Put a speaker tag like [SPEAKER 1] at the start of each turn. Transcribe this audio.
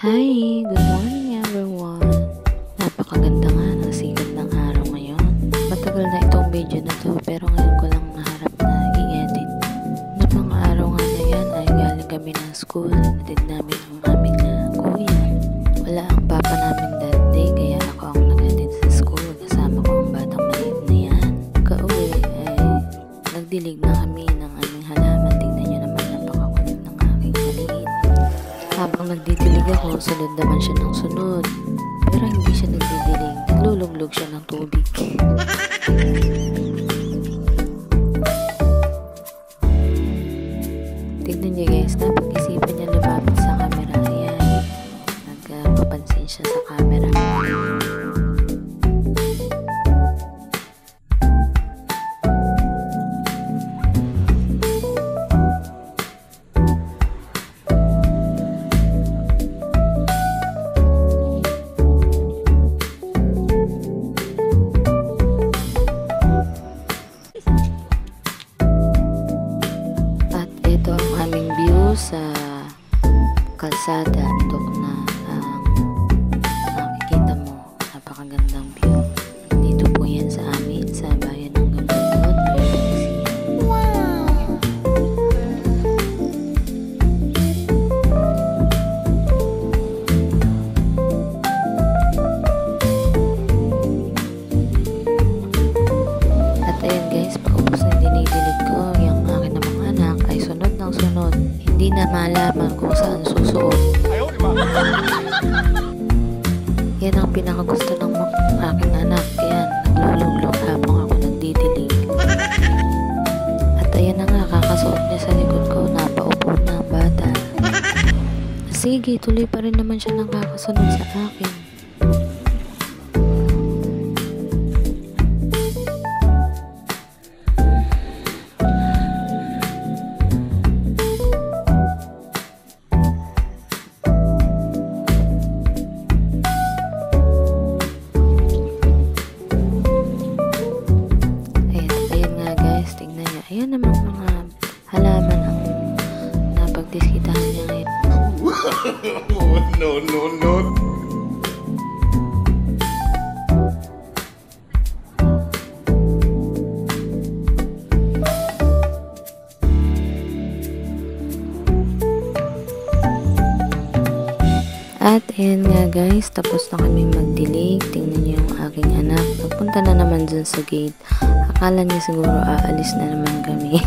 [SPEAKER 1] Hi! Good morning everyone! Napakaganda nga ng sikat ng araw ngayon. Matagal na itong video na to pero ngayon ko lang naharap na i-edit. Noong mga araw nga na yan ay galing kami ng school. Natid namin ang aming kuya. Wala ang papa namin that day kaya ako ang nag-edit sa school. Kasama ko ang batang maliit na yan. Kauwi ay nagdilig na kami ng aming halaman. Tingnan nyo naman napakakulit ng aking maliit. Habang nagdidilig ako, sunod naman siya ng sunod. Pero hindi siya nagdidilig, nagluluglog siya ng tubig. Tignan niyo guys, napag-isipan niya lumapit sa camera. Ayan, nagpapansin siya sa camera. Ito ang aming view sa kalsada. Ito na ang makikita mo. Napakagandang view. Dito po yan sa amin, sa bayan ng Gambundon. Wow! At ayan guys, paubos na dinidilig ko yung akin namang anak ay sunod ng sunod. Hindi na malaman kung saan susuot. Yan ang pinakagusto ng aking anak. Yan, nagluluglog habang ako nagdidilig. At ayan na nga, kakasuot niya sa likod ko. Napaupo na ang bata. Sige, tuloy pa rin naman siya ng kakasunod sa akin. Ayan naman mga halaman ang napagdiskitahan niya ngayon.
[SPEAKER 2] No.
[SPEAKER 1] At ayan nga guys, tapos na kami magdilig. Tingnan niyo yung aking anak. Nagpunta na naman dun sa gate. Akala niya siguro aalis na naman kami.